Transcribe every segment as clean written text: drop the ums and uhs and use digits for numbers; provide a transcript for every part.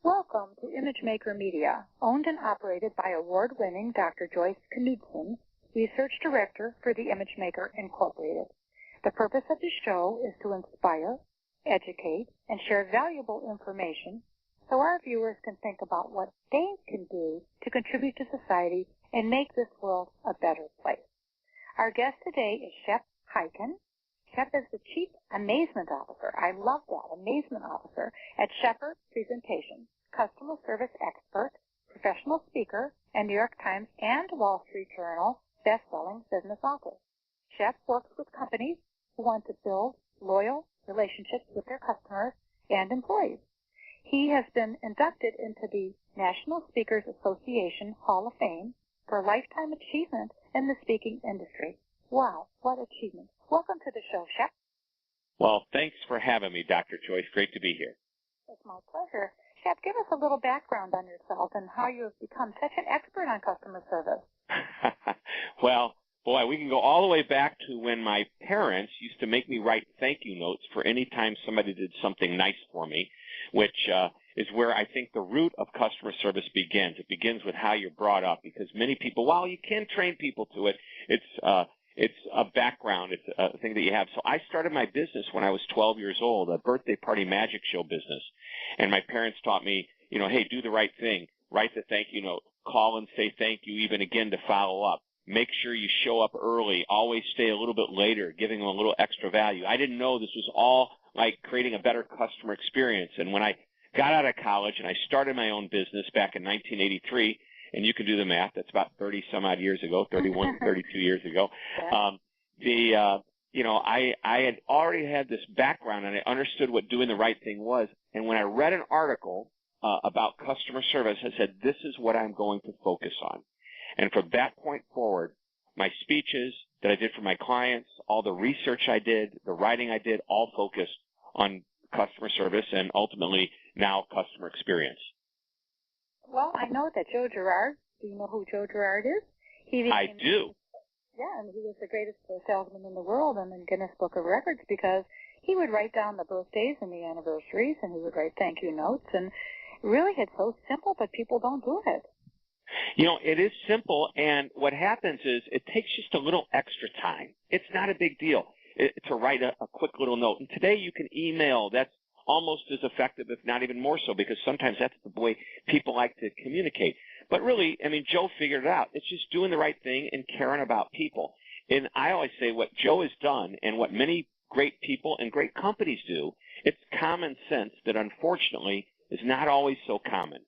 Welcome to ImageMaker Media, owned and operated by award-winning Dr. Joyce Knudsen, Research Director for the ImageMaker Incorporated. The purpose of the show is to inspire, educate, and share valuable information so our viewers can think about what they can do to contribute to society and make this world a better place. Our guest today is Shep Hyken. Shep is the Chief Amazement Officer. I love that, Amazement Officer at Shepard Presentations, customer service expert, professional speaker, and New York Times and Wall Street Journal bestselling business author. Shep works with companies who want to build loyal relationships with their customers and employees. He has been inducted into the National Speakers Association Hall of Fame for lifetime achievement in the speaking industry. Wow, what achievement. Welcome to the show, Shep. Well, thanks for having me, Dr. Joyce. Great to be here. It's my pleasure. Shep, give us a little background on yourself and how you have become such an expert on customer service. Well, boy, we can go all the way back to when my parents used to make me write thank you notes for any time somebody did something nice for me, which is where I think the root of customer service begins. It begins with how you're brought up, because many people, while you can train people to it, it's a background. It's a thing that you have. So I started my business when I was 12 years old, a birthday party magic show business. And my parents taught me, hey, do the right thing. Write the thank you note. Call and say thank you even again to follow up. Make sure you show up early. Always stay a little bit later, giving them a little extra value. I didn't know this was all like creating a better customer experience. And when I got out of college and I started my own business back in 1983, and you can do the math, that's about 30-some-odd years ago, 31, 32 years ago. I had already had this background, and I understood what doing the right thing was. And when I read an article about customer service, I said, this is what I'm going to focus on. And from that point forward, my speeches that I did for my clients, all the research I did, the writing I did, all focused on customer service and ultimately now customer experience. Well, I know that Joe Girard, do you know who Joe Girard is? I do. Yeah, and he was the greatest salesman in the world in the Guinness Book of Records because he would write down the birthdays and the anniversaries, and he would write thank you notes, and really it's so simple, but people don't do it. It is simple, and what happens is it takes just a little extra time. It's not a big deal to write a quick little note. And today you can email. That's almost as effective, if not even more so, because sometimes that's the way people like to communicate. But really, Joe figured it out. It's just doing the right thing and caring about people. And I always say what Joe has done and what many great people and great companies do, it's common sense that unfortunately is not always so common.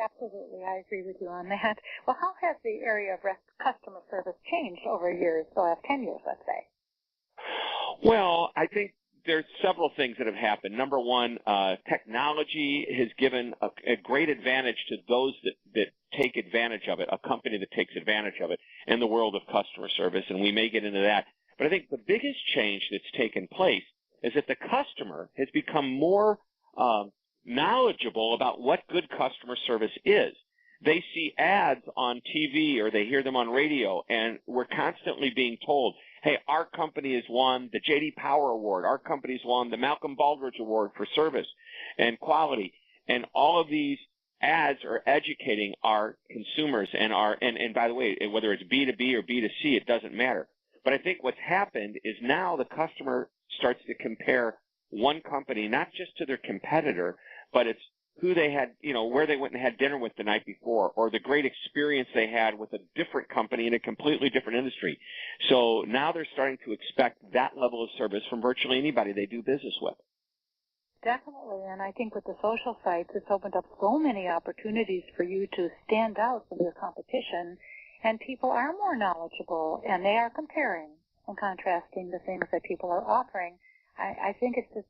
Absolutely. I agree with you on that. Well, how has the area of customer service changed over years, the last 10 years, let's say? Well, I think there's several things that have happened. Number one, technology has given a great advantage to those that take advantage of it, a company that takes advantage of it in the world of customer service, and we may get into that. But I think the biggest change that's taken place is that the customer has become more knowledgeable about what good customer service is. They see ads on TV or they hear them on radio, and we're constantly being told, hey, our company has won the J.D. Power Award. Our company's won the Malcolm Baldrige Award for service and quality. And all of these ads are educating our consumers and by the way, whether it's B2B or B2C, it doesn't matter. But I think what's happened is now the customer starts to compare one company, not just to their competitor, but it's who they had, where they went and had dinner with the night before, or the great experience they had with a different company in a completely different industry. So now they're starting to expect that level of service from virtually anybody they do business with. Definitely, and I think with the social sites, it's opened up so many opportunities for you to stand out from your competition, and people are more knowledgeable, and they are comparing and contrasting the things that people are offering. I think it's just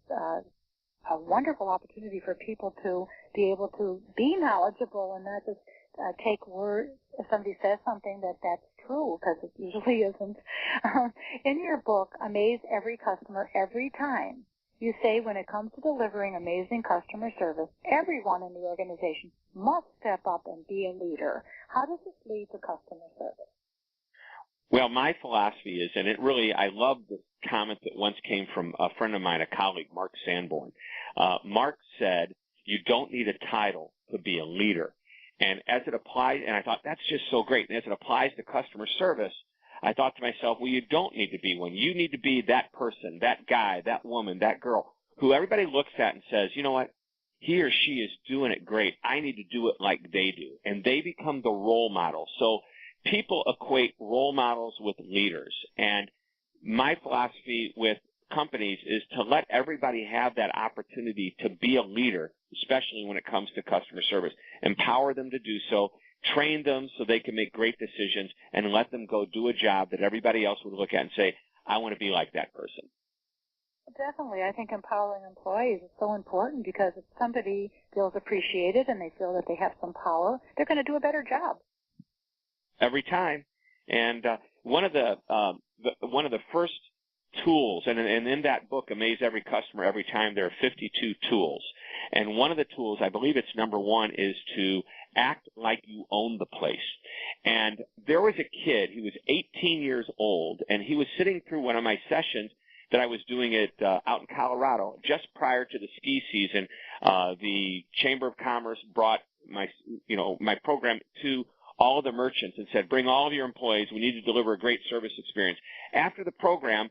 a wonderful opportunity for people to be able to be knowledgeable and not just take words if somebody says something that's true, because it usually isn't. In your book, Amaze Every Customer Every Time, you say when it comes to delivering amazing customer service, everyone in the organization must step up and be a leader. How does this lead to customer service? Well, my philosophy is, and I love the comment that once came from a friend of mine, a colleague, Mark Sanborn. Mark said, You don't need a title to be a leader. And as it applies, and I thought that's just so great. And as it applies to customer service, I thought to myself, well, you don't need to be one. You need to be that person, that guy, that woman, that girl, who everybody looks at and says, you know what, he or she is doing it great. I need to do it like they do. And they become the role model. So people equate role models with leaders. And my philosophy with companies is to let everybody have that opportunity to be a leader, especially when it comes to customer service. Empower them to do so, train them so they can make great decisions, and let them go do a job that everybody else would look at and say, I want to be like that person. Definitely. I think empowering employees is so important because if somebody feels appreciated and they feel that they have some power, they're going to do a better job. Every time. And one of the first tools, and in that book, Amaze Every Customer Every Time, there are 52 tools. And one of the tools, I believe it's number 1, is to act like you own the place. And there was a kid, he was 18 years old, and he was sitting through one of my sessions that I was doing it out in Colorado just prior to the ski season. The Chamber of Commerce brought my program to all of the merchants and said, bring all of your employees. We need to deliver a great service experience. After the program,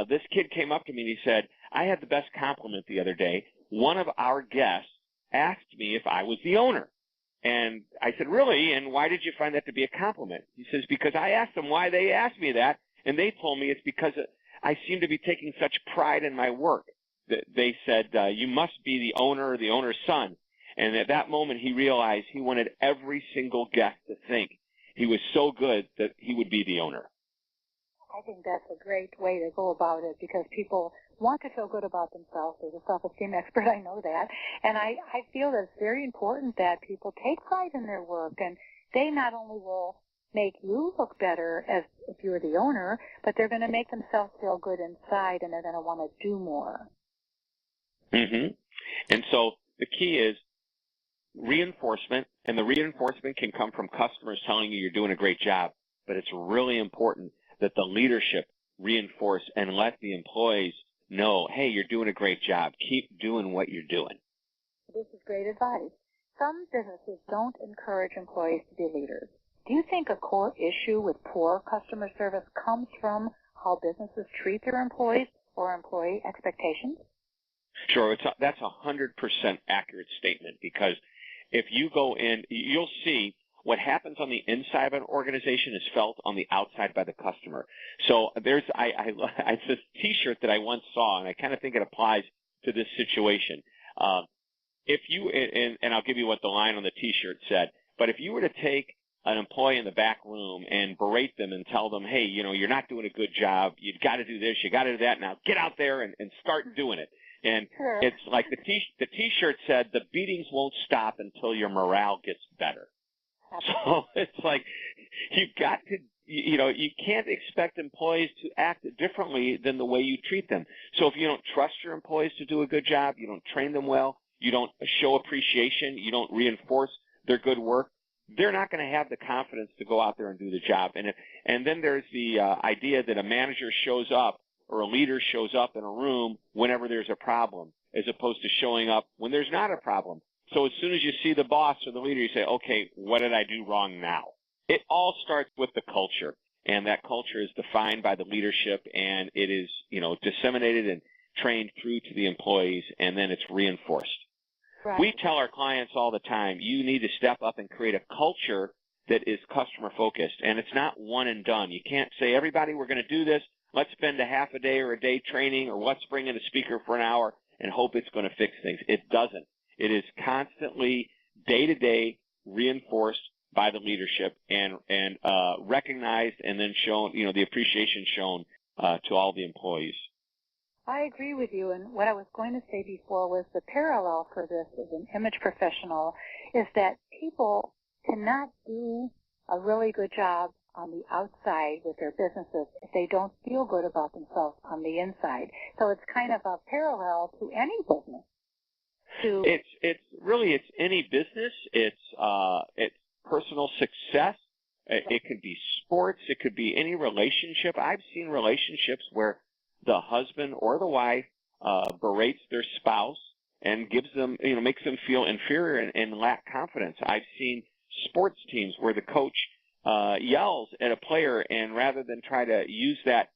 this kid came up to me and he said, I had the best compliment the other day. One of our guests asked me if I was the owner. And I said, really? And why did you find that to be a compliment? He says, because I asked them why they asked me that, and they told me it's because I seem to be taking such pride in my work. They said, you must be the owner or the owner's son. And at that moment, he realized he wanted every single guest to think he was so good that he would be the owner. I think that's a great way to go about it because people want to feel good about themselves. As a self-esteem expert, I know that. And I feel that it's very important that people take pride in their work, and they not only will make you look better as if you're the owner, but they're going to make themselves feel good inside, and they're going to want to do more. Mm-hmm. And so the key is reinforcement, and the reinforcement can come from customers telling you you're doing a great job, but it's really important that the leadership reinforce and let the employees know, hey, you're doing a great job. Keep doing what you're doing. This is great advice. Some businesses don't encourage employees to be leaders. Do you think a core issue with poor customer service comes from how businesses treat their employees or employee expectations? Sure, that's 100% accurate statement, because if you go in, you'll see what happens on the inside of an organization is felt on the outside by the customer. So there's this T-shirt that I once saw, and I kind of think it applies to this situation. If you, and I'll give you what the line on the T-shirt said, but if you were to take an employee in the back room and berate them and tell them, hey, you're not doing a good job, you've got to do this, you got to do that, now get out there and start doing it. And sure. It's like the T-shirt said, the beatings won't stop until your morale gets better. So it's like you've got to, you can't expect employees to act differently than the way you treat them. So if you don't trust your employees to do a good job, you don't train them well, you don't show appreciation, you don't reinforce their good work, they're not going to have the confidence to go out there and do the job. And then there's the idea that a manager shows up or a leader shows up in a room whenever there's a problem, as opposed to showing up when there's not a problem. So as soon as you see the boss or the leader, you say, okay, what did I do wrong now? It all starts with the culture, and that culture is defined by the leadership, and it is, disseminated and trained through to the employees, and then it's reinforced. Right. We tell our clients all the time, you need to step up and create a culture that is customer-focused, and it's not one and done. You can't say, everybody, we're going to do this. Let's spend a half a day or a day training, or let's bring in a speaker for an hour and hope it's going to fix things. It doesn't. It is constantly, day-to-day, reinforced by the leadership and recognized and then shown, the appreciation shown to all the employees. I agree with you, and what I was going to say before was the parallel for this as an image professional is that people cannot do a really good job on the outside with their businesses if they don't feel good about themselves on the inside. So it's kind of a parallel to any business. It's any business. It's personal success. It could be sports. It could be any relationship. I've seen relationships where the husband or the wife berates their spouse, and gives them, makes them feel inferior and lack confidence. I've seen sports teams where the coach yells at a player, and rather than try to use that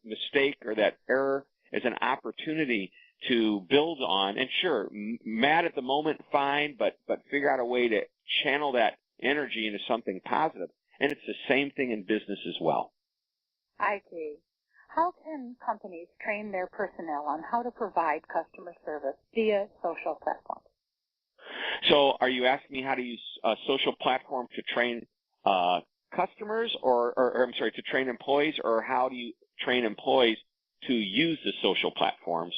mistake or that error as an opportunity to build on, and sure, mad at the moment, fine, but figure out a way to channel that energy into something positive. And it's the same thing in business as well. I agree. How can companies train their personnel on how to provide customer service via social platforms? So are you asking me how to use a social platform to train customers to train employees, or how do you train employees to use the social platforms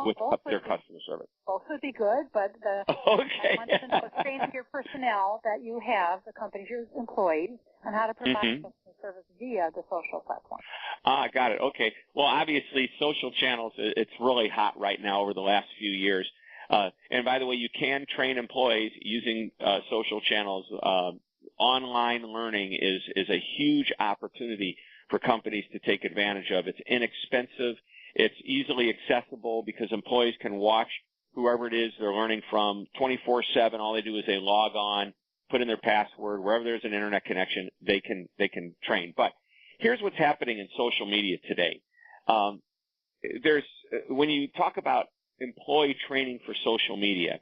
with their customer service? Both would be good, but okay. I want to know training your personnel that you have, the companies you're employed, on how to provide customer service via the social platform. Got it. Okay. Well, obviously, social channels, it's really hot right now over the last few years. And by the way, you can train employees using social channels. Online learning is a huge opportunity for companies to take advantage of. It's inexpensive. It's easily accessible because employees can watch whoever it is they're learning from 24/7. All they do is they log on, put in their password. Wherever there's an internet connection, they can train. But here's what's happening in social media today. When you talk about employee training for social media,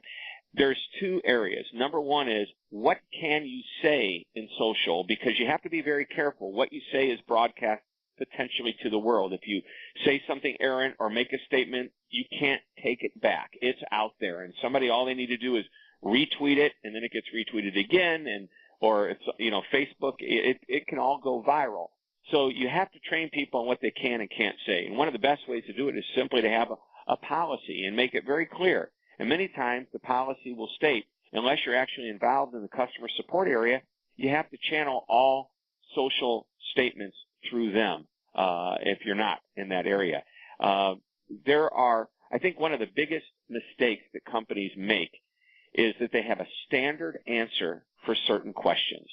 there's two areas. Number one is, what can you say in social? Because you have to be very careful. What you say is broadcast potentially to the world. If you say something errant or make a statement, you can't take it back. It's out there, and all they need to do is retweet it, and then it gets retweeted again, or it's, Facebook, it can all go viral. So you have to train people on what they can and can't say. And one of the best ways to do it is simply to have a policy and make it very clear. And many times the policy will state, unless you're actually involved in the customer support area, you have to channel all social statements through them if you're not in that area. I think one of the biggest mistakes that companies make is that they have a standard answer for certain questions.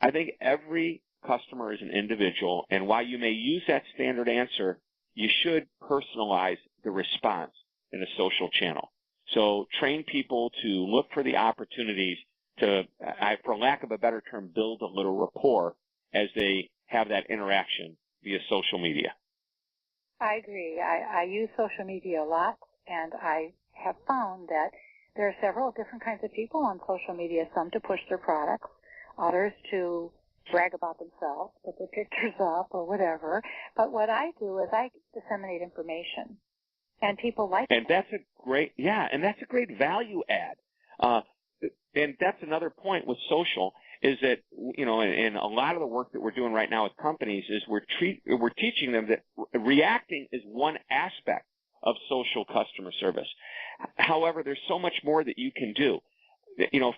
I think every customer is an individual, and while you may use that standard answer, you should personalize the response in a social channel. So train people to look for the opportunities to, for lack of a better term, build a little rapport as they have that interaction via social media. I agree. I use social media a lot, and I have found that there are several different kinds of people on social media, some to push their products, others to brag about themselves, put their pictures up or whatever. But what I do is I disseminate information. And people like that. And that's a great value add. And that's another point with social is that, and a lot of the work that we're doing right now with companies is we're teaching them that reacting is one aspect of social customer service. However, there's so much more that you can do.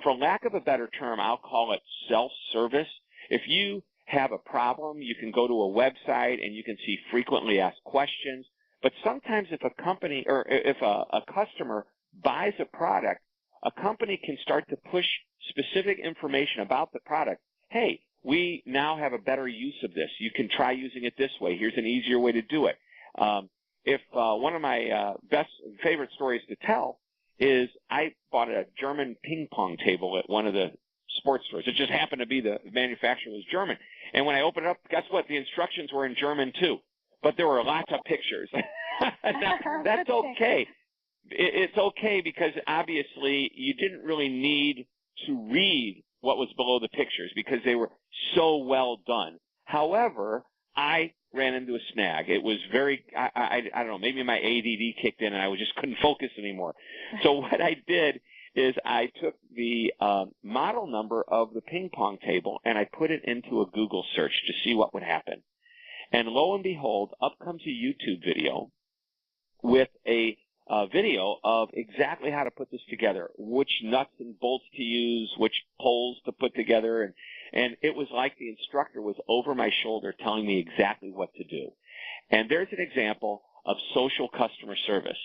For lack of a better term, I'll call it self-service. If you have a problem, you can go to a website and you can see frequently asked questions. But sometimes if a company or if a customer buys a product, a company can start to push specific information about the product. Hey, we now have a better use of this. You can try using it this way. Here's an easier way to do it. One of my favorite stories to tell is I bought a German ping pong table at one of the sports stores. It just happened to be the manufacturer was German. And when I opened it up, guess what? The instructions were in German too. But there were lots of pictures. That's okay. It's okay because obviously you didn't really need to read what was below the pictures because they were so well done. However, I ran into a snag. It was I don't know, maybe my ADD kicked in and I just couldn't focus anymore. So what I did is I took the model number of the ping pong table and I put it into a Google search to see what would happen. And lo and behold, up comes a YouTube video with a video of exactly how to put this together, which nuts and bolts to use, which poles to put together. And it was like the instructor was over my shoulder telling me exactly what to do. And there's an example of social customer service.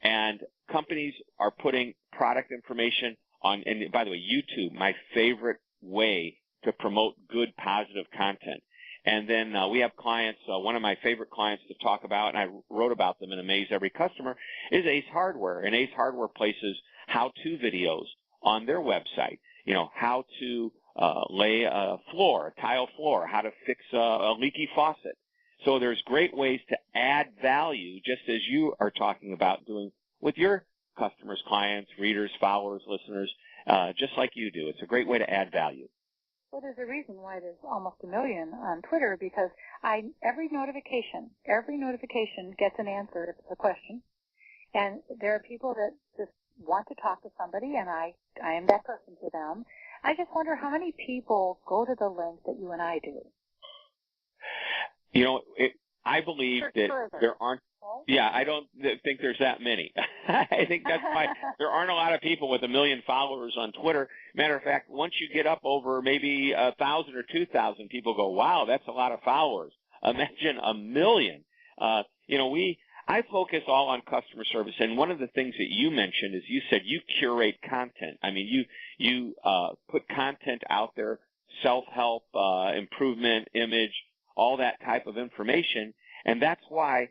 And companies are putting product information on, and by the way, YouTube, my favorite way to promote good, positive content. And then we have clients, one of my favorite clients to talk about, and I wrote about them in Amaze Every Customer, is Ace Hardware. And Ace Hardware places how-to videos on their website, you know, how to lay a floor, a tile floor, how to fix a leaky faucet. So there's great ways to add value, just as you are talking about doing with your customers, clients, readers, followers, listeners, just like you do. It's a great way to add value. Well, there's a reason why there's almost 1 million on Twitter, because every notification gets an answer to a question. And there are people that just want to talk to somebody, and I am that person to them. I just wonder how many people go to the link that you and I do. You know, I believe that there aren't. Yeah, I don't think there's that many. I think that's why there aren't a lot of people with 1 million followers on Twitter. Matter of fact, once you get up over maybe 1,000 or 2,000, people go, "Wow, that's a lot of followers." Imagine 1 million. You know, I focus all on customer service, and one of the things that you mentioned is you said you curate content. I mean, you put content out there, self-help, improvement, image, all that type of information, and that's why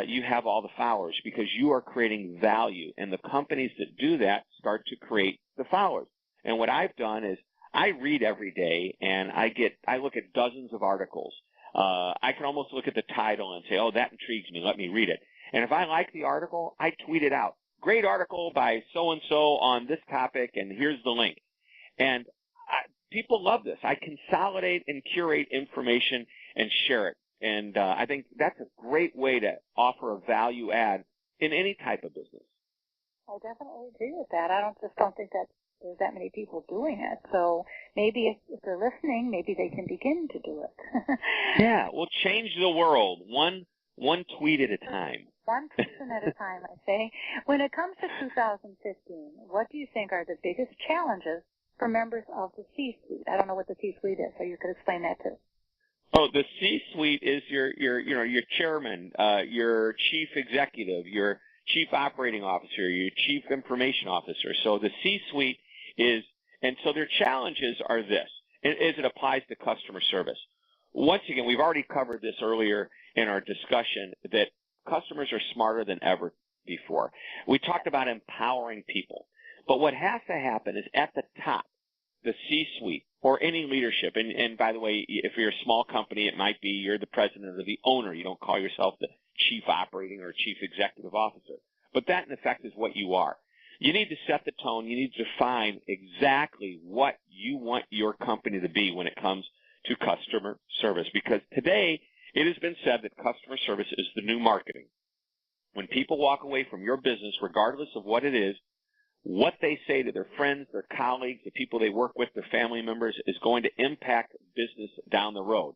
you have all the followers, because you are creating value, and the companies that do that start to create the followers. And what I've done is I read every day, and I look at dozens of articles. I can almost look at the title and say, "Oh, that intrigues me. Let me read it." And if I like the article, I tweet it out. Great article by so-and-so on this topic, and here's the link. And people love this. I consolidate and curate information and share it. And I think that's a great way to offer a value add in any type of business. I definitely agree with that. I don't think that there's that many people doing it. So maybe if they're listening, maybe they can begin to do it. Yeah, we'll change the world one tweet at a time. One person at a time, I say. When it comes to 2015, what do you think are the biggest challenges for members of the C-suite? I don't know what the C-suite is, so you could explain that too. Oh, the C-suite is your chairman, your chief executive, your chief operating officer, your chief information officer. So the C-suite is, and so their challenges are this, as it applies to customer service. Once again, we've already covered this earlier in our discussion, that customers are smarter than ever before. We talked about empowering people. But what has to happen is at the top, the C-suite, or any leadership, and by the way, if you're a small company, it might be you're the president or the owner. You don't call yourself the chief operating or chief executive officer. But that, in effect, is what you are. You need to set the tone. You need to define exactly what you want your company to be when it comes to customer service. Because today, it has been said that customer service is the new marketing. When people walk away from your business, regardless of what it is, what they say to their friends, their colleagues, the people they work with, their family members, is going to impact business down the road.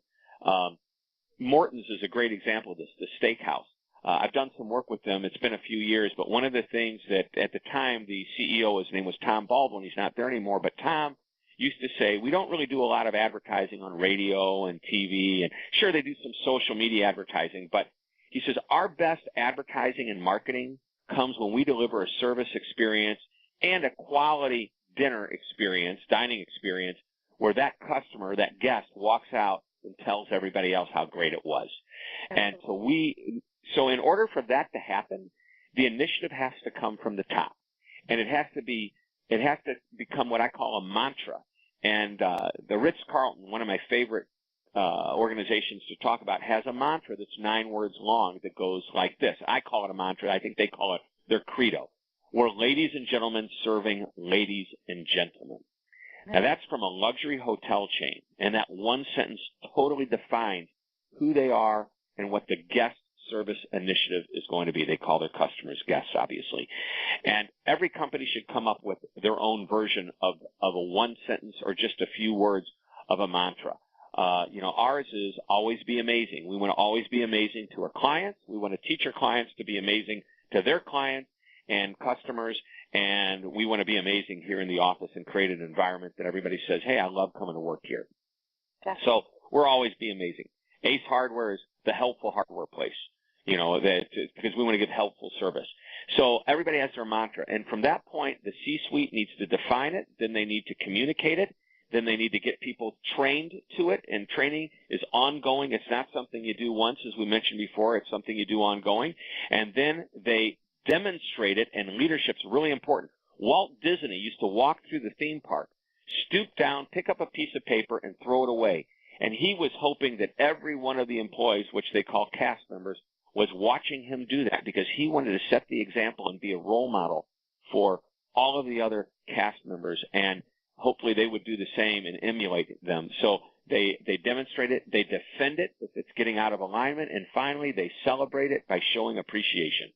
Morton's is a great example of this, the steakhouse. I've done some work with them. It's been a few years, but one of the things that at the time the CEO, his name was Tom Baldwin, he's not there anymore, but Tom used to say, we don't really do a lot of advertising on radio and TV, and sure, they do some social media advertising, but he says our best advertising and marketing comes when we deliver a service experience and a quality dinner experience, dining experience, where that customer, that guest, walks out and tells everybody else how great it was. And so in order for that to happen, the initiative has to come from the top, and it has to become what I call a mantra. And the Ritz-Carlton, one of my favorite organizations to talk about, has a mantra that's 9 words long that goes like this. I call it a mantra. I think they call it their credo. We're ladies and gentlemen serving ladies and gentlemen. Now, that's from a luxury hotel chain, and that one sentence totally defines who they are and what the guest service initiative is going to be. They call their customers guests, obviously. And every company should come up with their own version of a one sentence or just a few words of a mantra. Ours is always be amazing. We want to always be amazing to our clients. We want to teach our clients to be amazing to their clients and customers, and we want to be amazing here in the office and create an environment that everybody says, hey, I love coming to work here. Definitely. So we're always be amazing. Ace Hardware is the helpful hardware place, because we want to give helpful service. So everybody has their mantra, and from that point, the C-suite needs to define it, then they need to communicate it, Then they need to get people trained to it, and training is ongoing. It's not something you do once, as we mentioned before. It's something you do ongoing. And then they demonstrate it, and leadership's really important. Walt Disney used to walk through the theme park, stoop down, pick up a piece of paper, and throw it away. And he was hoping that every one of the employees, which they call cast members, was watching him do that, because he wanted to set the example and be a role model for all of the other cast members, and hopefully they would do the same and emulate them. So they demonstrate it, they defend it if it's getting out of alignment, and finally they celebrate it by showing appreciation.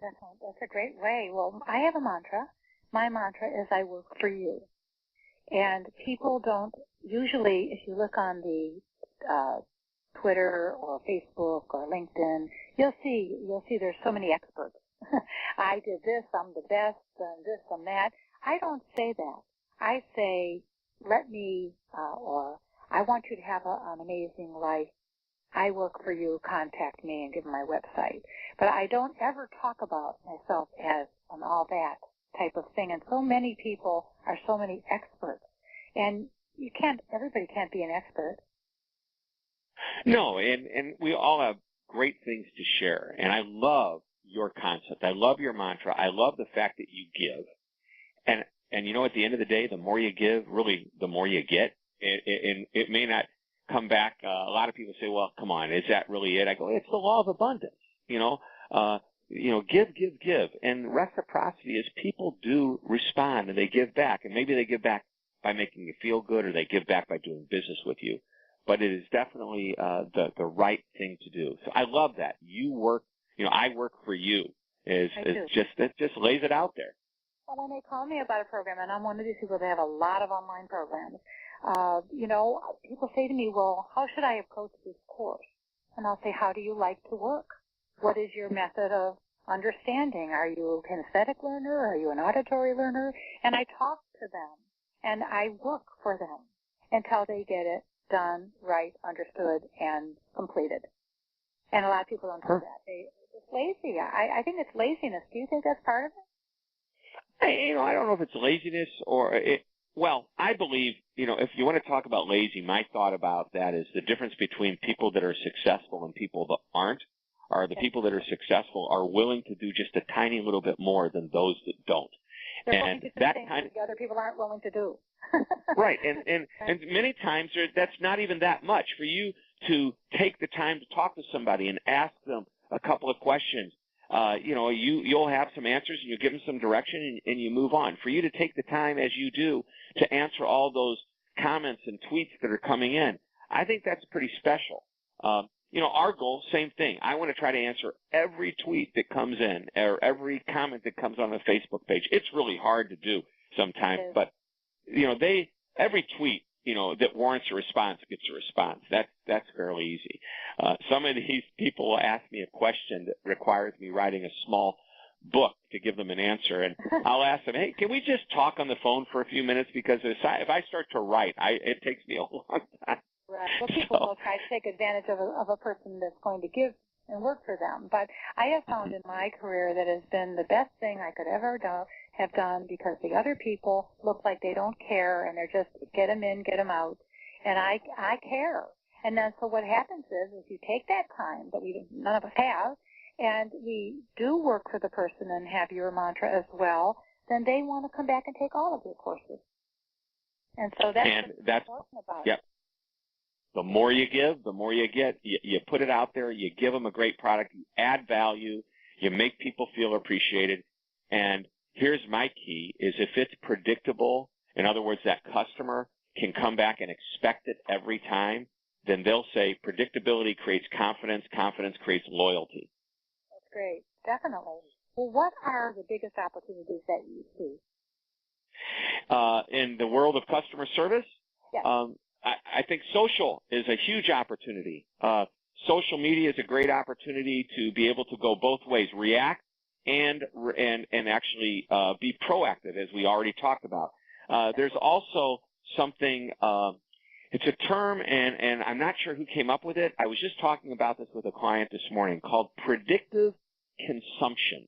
That's a great way. Well, I have a mantra. My mantra is I work for you. And people don't usually, if you look on the Twitter or Facebook or LinkedIn, you'll see there's so many experts. I did this, I'm the best, and this and that. I don't say that. I say, or I want you to have an amazing life. I work for you, contact me and give me my website. But I don't ever talk about myself as an all that type of thing. And so many people are so many experts. And everybody can't be an expert. No, and we all have great things to share. And I love your concept. I love your mantra. I love the fact that you give. And you know, at the end of the day, the more you give, really, the more you get. And it may not come back. A lot of people say, well, come on, is that really it? I go, it's the law of abundance. Give. And reciprocity is people do respond and they give back. And maybe they give back by making you feel good, or they give back by doing business with you. But it is definitely the right thing to do. So I love that. I work for you. It just lays it out there. Well, when they call me about a program, and I'm one of these people that have a lot of online programs, people say to me, well, how should I approach this course? And I'll say, how do you like to work? What is your method of understanding? Are you a kinesthetic learner? Are you an auditory learner? And I talk to them, and I work for them until they get it done, right, understood, and completed. And a lot of people don't do that. They're just lazy. I think it's laziness. Do you think that's part of it? I don't know if it's laziness I believe, if you want to talk about lazy, my thought about that is the difference between people that are successful and people that aren't, are the people that are successful are willing to do just a tiny little bit more than those that don't. They're willing to do things that the other people aren't willing to do. Right, and many times that's not even that much. For you to take the time to talk to somebody and ask them a couple of questions, you'll have some answers and you give them some direction and you move on. For you to take the time, as you do, to answer all those comments and tweets that are coming in, I think that's pretty special. Our goal, same thing. I want to try to answer every tweet that comes in or every comment that comes on the Facebook page. It's really hard to do sometimes, but every tweet, that warrants a response gets a response. That's fairly easy. Some of these people will ask me a question that requires me writing a small book to give them an answer, and I'll ask them, hey, can we just talk on the phone for a few minutes? Because if I start to write, it takes me a long time. Right. Well, people will try to take advantage of a person that's going to give and work for them. But I have found in my career that has been the best thing I could ever have done, because the other people look like they don't care and they're just get them in, get them out. And I care. And then so what happens is you take that time that none of us have, and we do work for the person and have your mantra as well, then they want to come back and take all of your courses. And so that's important about it. The more you give, the more you get. You put it out there, you give them a great product, you add value, you make people feel appreciated. And here's my key, is if it's predictable, in other words, that customer can come back and expect it every time, then they'll say predictability creates confidence, confidence creates loyalty. That's great. Definitely. Well, what are the biggest opportunities that you see? In the world of customer service? Yes. I think social is a huge opportunity. Social media is a great opportunity to be able to go both ways, react and actually be proactive, as we already talked about. There's also something, it's a term, and I'm not sure who came up with it. I was just talking about this with a client this morning, called predictive consumption.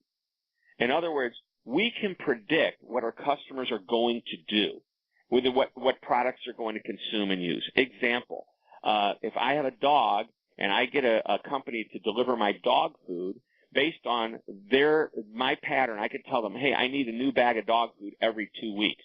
In other words, we can predict what our customers are going to do. with what products they're going to consume and use. Example, if I have a dog and I get a company to deliver my dog food, based on my pattern, I could tell them, hey, I need a new bag of dog food every 2 weeks.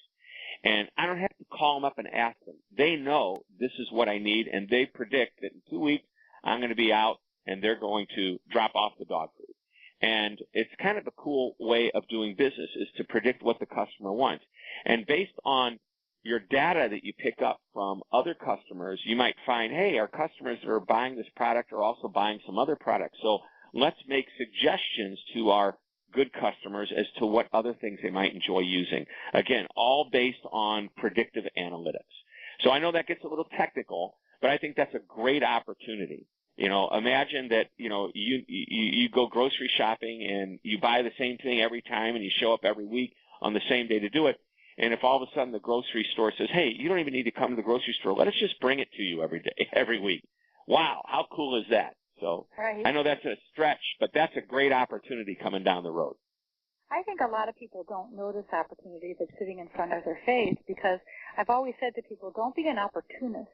And I don't have to call them up and ask them. They know this is what I need, and they predict that in 2 weeks I'm going to be out and they're going to drop off the dog food. And it's kind of a cool way of doing business, is to predict what the customer wants. And based on your data that you pick up from other customers, you might find, hey, our customers that are buying this product are also buying some other products. So let's make suggestions to our good customers as to what other things they might enjoy using. Again, all based on predictive analytics. So I know that gets a little technical, but I think that's a great opportunity. Imagine that, you go grocery shopping and you buy the same thing every time and you show up every week on the same day to do it. And if all of a sudden the grocery store says, hey, you don't even need to come to the grocery store. Let us just bring it to you every day, every week. Wow, how cool is that? So right. I know that's a stretch, but that's a great opportunity coming down the road. I think a lot of people don't notice opportunity that's sitting in front of their face, because I've always said to people, don't be an opportunist,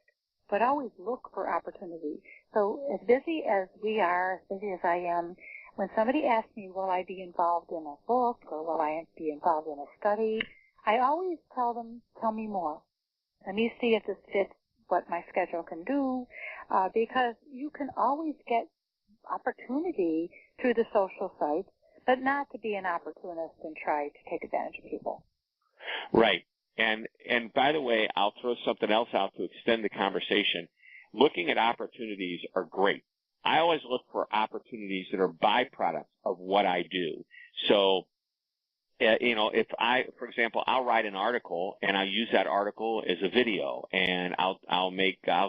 but always look for opportunity. So as busy as we are, as busy as I am, when somebody asks me, will I be involved in a book or will I be involved in a study, I always tell them, tell me more. Let me see if this fits what my schedule can do, because you can always get opportunity through the social sites, but not to be an opportunist and try to take advantage of people. Right. And by the way, I'll throw something else out to extend the conversation. Looking at opportunities are great. I always look for opportunities that are byproducts of what I do. So, if for example, I'll write an article and I'll use that article as a video, and I'll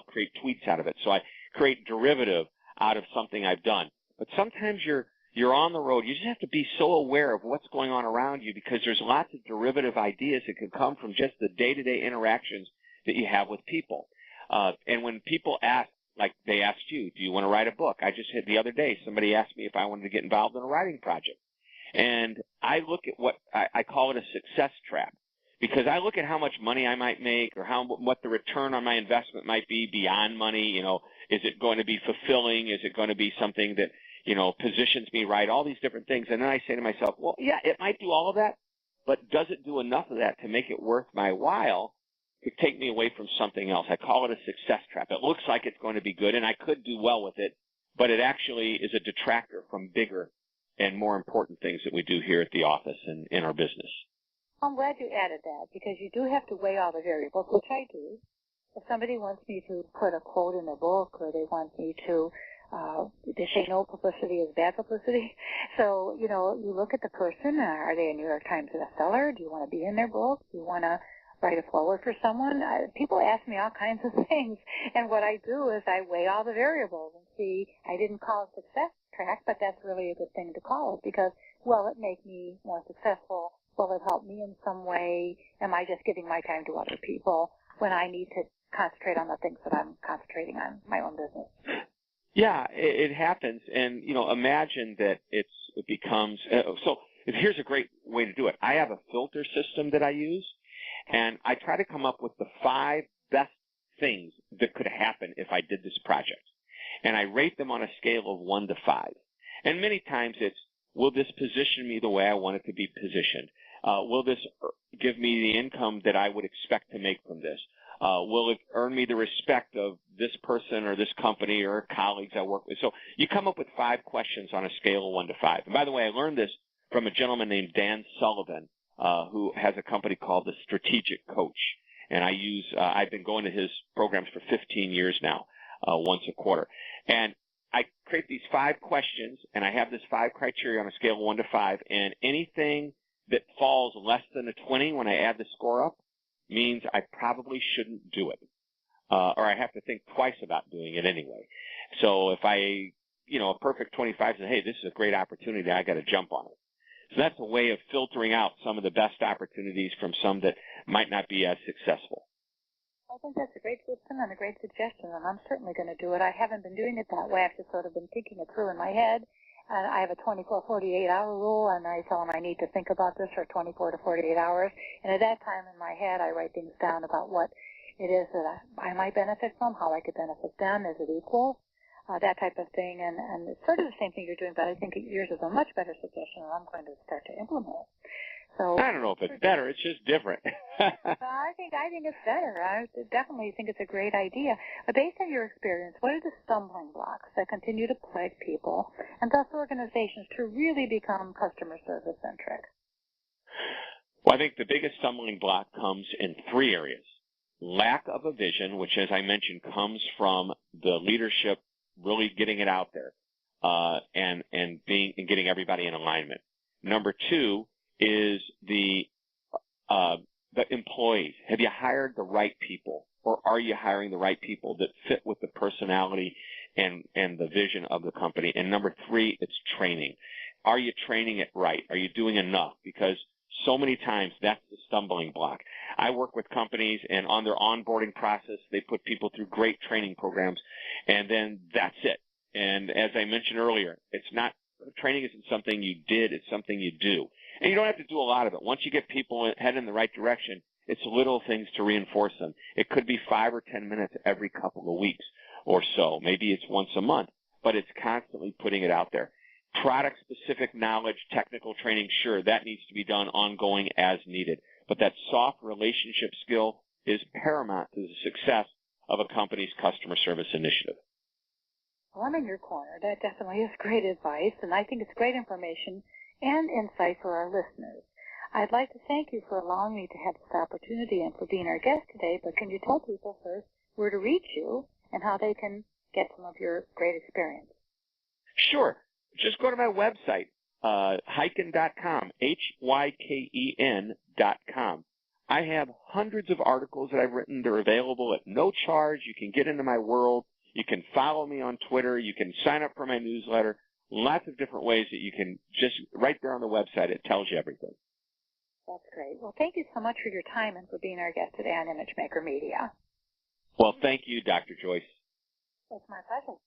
create tweets out of it. So I create derivative out of something I've done. But sometimes you're on the road. You just have to be so aware of what's going on around you, because there's lots of derivative ideas that can come from just the day-to-day interactions that you have with people. And when people ask, like they asked you, do you want to write a book? I just had the other day, somebody asked me if I wanted to get involved in a writing project. And I look at what I call it a success trap, because I look at how much money I might make, or what the return on my investment might be beyond money. Is it going to be fulfilling? Is it going to be something that, positions me right? All these different things. And then I say to myself, well, yeah, it might do all of that, but does it do enough of that to make it worth my while to take me away from something else? I call it a success trap. It looks like it's going to be good, and I could do well with it, but it actually is a detractor from bigger and more important things that we do here at the office and in our business. I'm glad you added that, because you do have to weigh all the variables, which I do. If somebody wants me to put a quote in a book, or they want me to, they say no publicity is bad publicity. So, you look at the person. Are they a New York Times bestseller? Do you want to be in their book? Do you want to write a foreword for someone? People ask me all kinds of things, and what I do is I weigh all the variables and see. I didn't call it success track, but that's really a good thing to call it, because will it make me more successful? Will it help me in some way? Am I just giving my time to other people when I need to concentrate on the things that I'm concentrating on, my own business? Yeah, it happens. And, imagine that it becomes so here's a great way to do it. I have a filter system that I use, and I try to come up with the 5 best things that could happen if I did this project. And I rate them on a scale of 1 to 5. And many times it's, will this position me the way I want it to be positioned? Will this give me the income that I would expect to make from this? Will it earn me the respect of this person or this company or colleagues I work with? So you come up with 5 questions on a scale of 1 to 5. And by the way, I learned this from a gentleman named Dan Sullivan, who has a company called The Strategic Coach. And I've been going to his programs for 15 years now, once a quarter. And I create these 5 questions, and I have this 5 criteria on a scale of 1 to 5, and anything that falls less than a 20 when I add the score up means I probably shouldn't do it, or I have to think twice about doing it anyway. So if a perfect 25 says, hey, this is a great opportunity, I got to jump on it. So that's a way of filtering out some of the best opportunities from some that might not be as successful. I think that's a great system and a great suggestion, and I'm certainly going to do it. I haven't been doing it that way. I've just sort of been thinking it through in my head. And I have a 24, 48-hour rule, and I tell them I need to think about this for 24 to 48 hours. And at that time in my head, I write things down about what it is that I might benefit from, how I could benefit them, is it equal, that type of thing. And it's sort of the same thing you're doing, but I think yours is a much better suggestion, and I'm going to start to implement it. So I don't know if it's better. It's just different. I think it's better. I definitely think it's a great idea. But based on your experience, what are the stumbling blocks that continue to plague people and thus organizations to really become customer service centric? Well, I think the biggest stumbling block comes in three areas. Lack of a vision, which, as I mentioned, comes from the leadership really getting it out there and getting everybody in alignment. Number two is the employees. Have you hired the right people, or are you hiring the right people that fit with the personality and the vision of the company? And number three, it's training. Are you training it right? Are you doing enough? Because so many times that's the stumbling block. I work with companies, and on their onboarding process, they put people through great training programs, and then that's it. And as I mentioned earlier, training isn't something you did, it's something you do. And you don't have to do a lot of it. Once you get people headed in the right direction, it's little things to reinforce them. It could be 5 or 10 minutes every couple of weeks or so. Maybe it's once a month, but it's constantly putting it out there. Product-specific knowledge, technical training, sure, that needs to be done ongoing as needed. But that soft relationship skill is paramount to the success of a company's customer service initiative. Well, I'm in your corner. That definitely is great advice, and I think it's great information and insight for our listeners. I'd like to thank you for allowing me to have this opportunity and for being our guest today, but can you tell people first where to reach you and how they can get some of your great experience? Sure. Just go to my website, Hyken.com, HYKEN.com. I have hundreds of articles that I've written. They're available at no charge. You can get into my world. You can follow me on Twitter. You can sign up for my newsletter. Lots of different ways that you can just, right there on the website, it tells you everything. That's great. Well, thank you so much for your time and for being our guest today on ImageMaker Media. Well, thank you, Dr. Joyce. It's my pleasure.